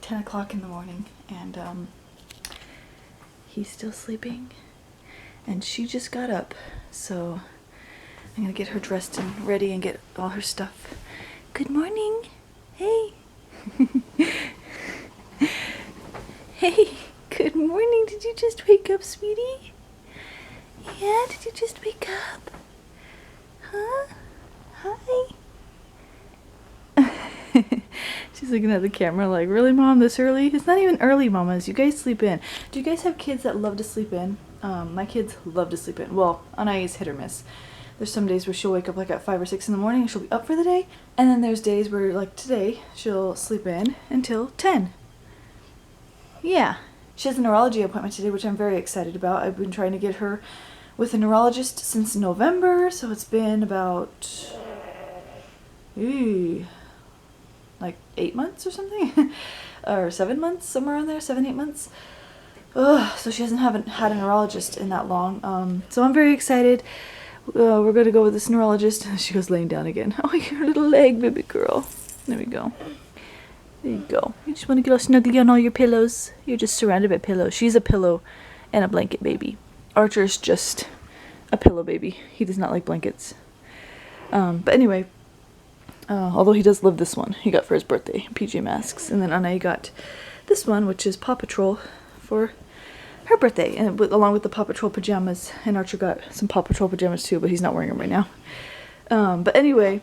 10 o'clock in the morning, and he's still sleeping, and she just got up, so I'm gonna get her dressed and ready and get all her stuff. Good morning. Hey. Hey, good morning. Did you just wake up, sweetie? Yeah, did you just wake up? Huh? Hi. She's looking at the camera like, really, Mom, this early? It's not even early, mamas. You guys sleep in. Do you guys have kids that love to sleep in? My kids love to sleep in. Well, Anahi is hit or miss. There's some days where she'll wake up like at 5 or 6 in the morning and she'll be up for the day. And then there's days where, like today, she'll sleep in until 10. Yeah. She has a neurology appointment today, which I'm very excited about. I've been trying to get her with a neurologist since November, so it's been about like 8 months or something. Or 7 months, somewhere around there, 7, 8 months. Ugh, so she haven't had a neurologist in that long. So I'm very excited. We're going to go with this neurologist. She goes laying down again. Oh, your little leg, baby girl. There we go. There you go. You just want to get all snuggly on all your pillows. You're just surrounded by pillows. She's a pillow and a blanket baby. Archer's just a pillow baby. He does not like blankets. But anyway, although he does love this one. He got for his birthday, PJ Masks. And then Anahi got this one, which is Paw Patrol for her birthday, and along with the Paw Patrol pajamas. And Archer got some Paw Patrol pajamas too, but he's not wearing them right now. But anyway,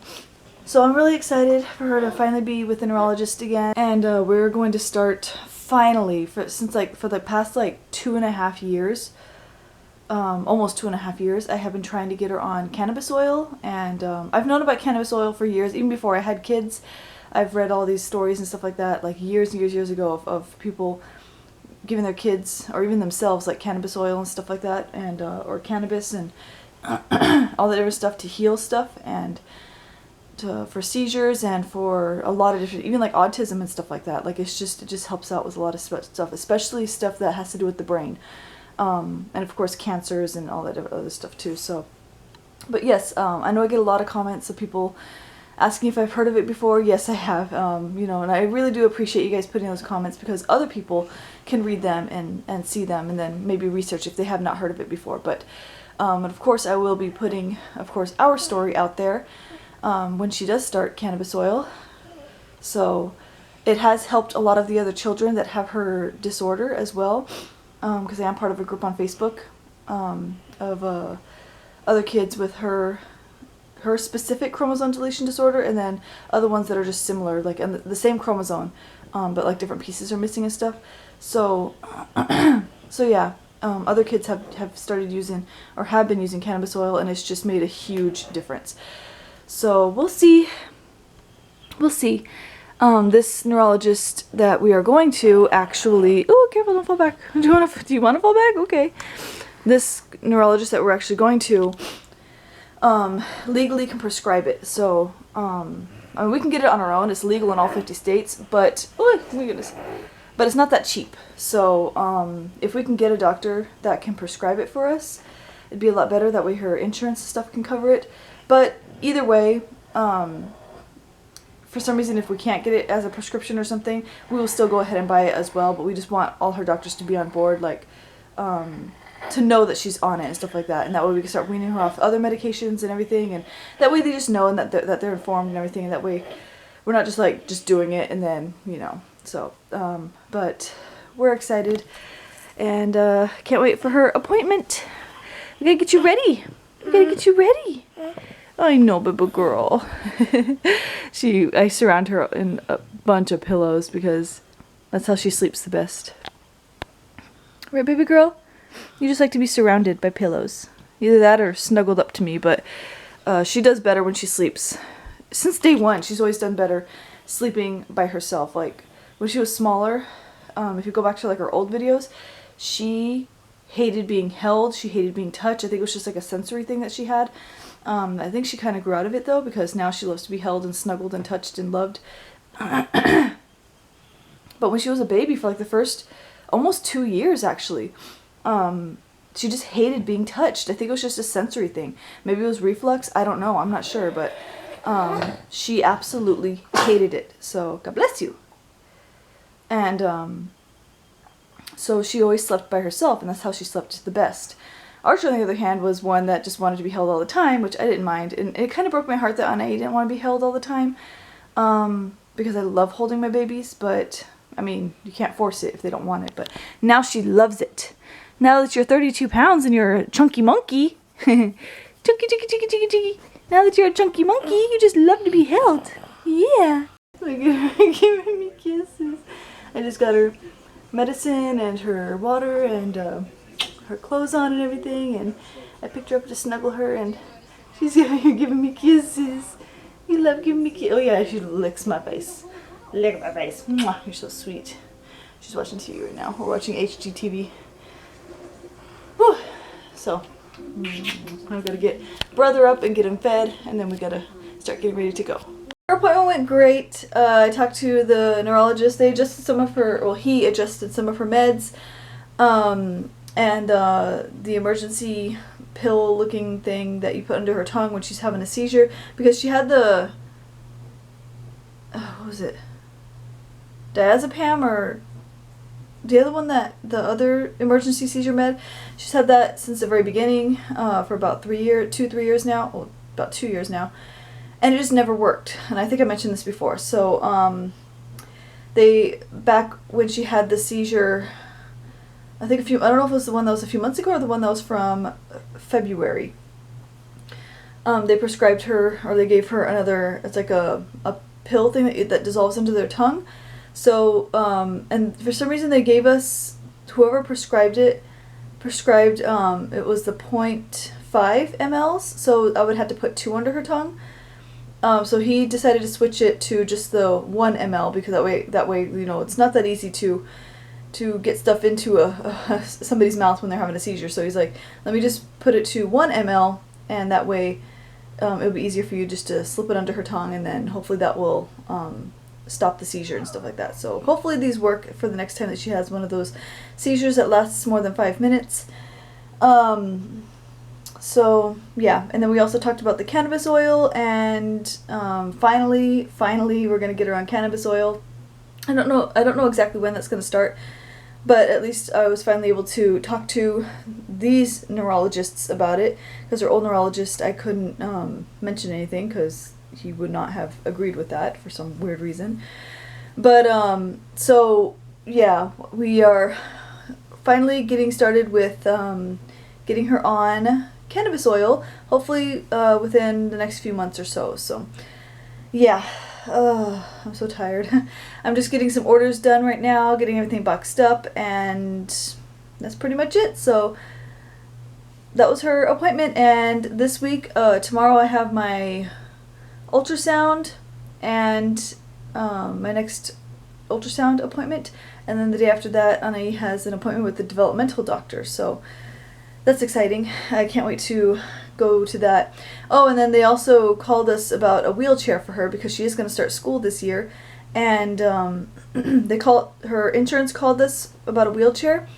so I'm really excited for her to finally be with the neurologist again, and we're going to start finally for the past like 2.5 years, almost 2.5 years. I have been trying to get her on cannabis oil, and I've known about cannabis oil for years, even before I had kids. I've read all these stories and stuff like that, like years and years ago, of people giving their kids or even themselves like cannabis oil and stuff like that, and or cannabis and all that different stuff to heal stuff, and for seizures, and for a lot of different, even like autism and stuff like that. Like it just helps out with a lot of stuff, especially stuff that has to do with the brain, and of course cancers and all that other stuff too. So, but yes, I know I get a lot of comments of people asking if I've heard of it before. Yes, I have. You know, and I really do appreciate you guys putting those comments, because other people can read them and see them, and then maybe research if they have not heard of it before. But and of course I will be putting, of course, our story out there when she does start cannabis oil. So it has helped a lot of the other children that have her disorder as well, because I am part of a group on Facebook of other kids with her specific chromosome deletion disorder, and then other ones that are just similar, like the same chromosome, but like different pieces are missing and stuff. So so yeah, other kids have started using or have been using cannabis oil, and it's just made a huge difference. So we'll see. This neurologist that we are going to actually, oh, careful, don't fall back. Do you want to fall back? Okay. This neurologist that we're actually going to legally can prescribe it. So I mean, we can get it on our own. It's legal in all 50 states, but oh my goodness, but it's not that cheap. So if we can get a doctor that can prescribe it for us, it'd be a lot better. That way her insurance and stuff can cover it. But either way, for some reason, if we can't get it as a prescription or something, we will still go ahead and buy it as well. But we just want all her doctors to be on board, like to know that she's on it and stuff like that, and that way we can start weaning her off other medications and everything, and that way they just know, and that they're informed and everything, and that way we're not just doing it and then, you know. So but we're excited, and can't wait for her appointment. We gotta get you ready. I know, baby girl. I surround her in a bunch of pillows because that's how she sleeps the best. Right, baby girl? You just like to be surrounded by pillows. Either that or snuggled up to me, but she does better when she sleeps. Since day one, she's always done better sleeping by herself. Like, when she was smaller, if you go back to like her old videos, she hated being held, she hated being touched. I think it was just like a sensory thing that she had. I think she kind of grew out of it though, because now she loves to be held and snuggled and touched and loved. But when she was a baby, for like the first almost 2 years actually, she just hated being touched. I think it was just a sensory thing. Maybe it was reflux, I don't know, I'm not sure, but she absolutely hated it. So God bless you. And so she always slept by herself, and that's how she slept the best. Archer, on the other hand, was one that just wanted to be held all the time, which I didn't mind. And it kind of broke my heart that Anahi didn't want to be held all the time, because I love holding my babies, but, I mean, you can't force it if they don't want it. But now she loves it. Now that you're 32 pounds and you're a chunky monkey, chunky, chunky, chunky, chunky, chunky. Now that you're a chunky monkey, you just love to be held. Yeah. Look at her giving me kisses. I just got her medicine and her water and her clothes on and everything, and I picked her up to snuggle her, and she's giving me kisses. You love giving me kisses. Oh yeah, she licks my face. Lick my face. Mwah, you're so sweet. She's watching TV right now. We're watching HGTV. Whew. So, I've got to get brother up and get him fed, and then we got to start getting ready to go. Her appointment went great. I talked to the neurologist. They adjusted some of her, well, he adjusted some of her meds. And the emergency pill looking thing that you put under her tongue when she's having a seizure, because she had the, what was it, diazepam, or the other one, that the other emergency seizure med, she's had that since the very beginning, for about 3 years now, well, about 2 years now, and it just never worked. And I think I mentioned this before. So they, back when she had the seizure, I think I don't know if it was the one that was a few months ago or the one that was from February. They prescribed her, or they gave her another, it's like a pill thing that dissolves into their tongue. So, and for some reason they gave us, whoever prescribed it, it was the 0.5 mLs, so I would have to put 2 under her tongue. So he decided to switch it to just the 1 ml, because that way, you know, it's not that easy to get stuff into somebody's mouth when they're having a seizure. So he's like, let me just put it to 1 ml, and that way it'll be easier for you just to slip it under her tongue, and then hopefully that will stop the seizure and stuff like that. So hopefully these work for the next time that she has one of those seizures that lasts more than 5 minutes. So yeah, and then we also talked about the cannabis oil, and finally we're gonna get her on cannabis oil. I don't know exactly when that's gonna start, but at least I was finally able to talk to these neurologists about it, because our old neurologist, I couldn't mention anything because he would not have agreed with that for some weird reason. But so yeah, we are finally getting started with getting her on cannabis oil, hopefully within the next few months or so. So yeah, I'm so tired. I'm just getting some orders done right now, getting everything boxed up, and that's pretty much it. So that was her appointment, and this week, tomorrow I have my ultrasound and my next ultrasound appointment, and then the day after that Anahi has an appointment with the developmental doctor, so that's exciting. I can't wait to go to that. Oh, and then they also called us about a wheelchair for her, because she is going to start school this year, and her insurance called us about a wheelchair,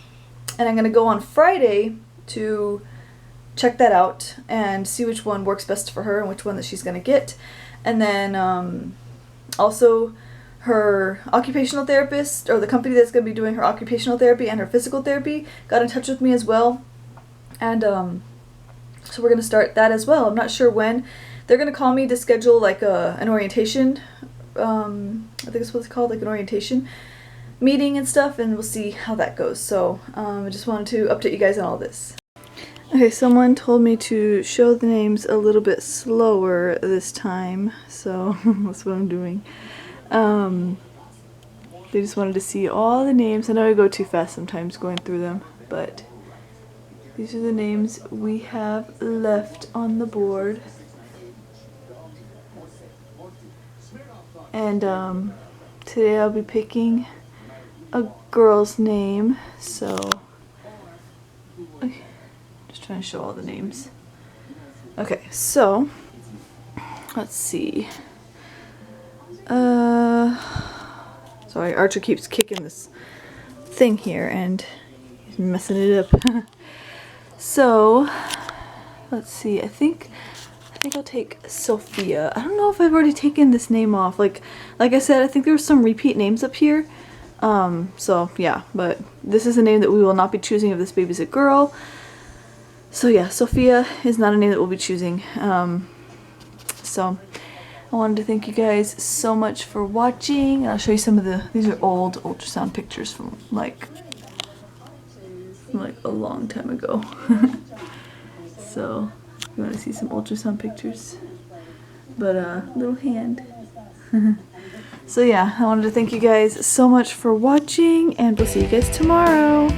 and I'm going to go on Friday to check that out and see which one works best for her and which one that she's going to get. And then also her occupational therapist, or the company that's going to be doing her occupational therapy and her physical therapy, got in touch with me as well. And so we're going to start that as well. I'm not sure when. They're going to call me to schedule like an orientation, I think it's what it's called, like an orientation meeting and stuff, and we'll see how that goes. So I just wanted to update you guys on all this. Okay, someone told me to show the names a little bit slower this time, so that's what I'm doing. They just wanted to see all the names. I know I go too fast sometimes going through them, but these are the names we have left on the board. And today I'll be picking a girl's name, so okay, just trying to show all the names. Okay, so let's see. Sorry, Archer keeps kicking this thing here and he's messing it up. So let's see. I think I'll take Sophia. I don't know if I've already taken this name off. Like I said, I think there were some repeat names up here. So yeah, but this is a name that we will not be choosing if this baby's a girl. So yeah, Sophia is not a name that we'll be choosing. So I wanted to thank you guys so much for watching. And I'll show you some of these are old ultrasound pictures from like a long time ago. So you want to see some ultrasound pictures? But little hand. So yeah, I wanted to thank you guys so much for watching, and we'll see you guys tomorrow.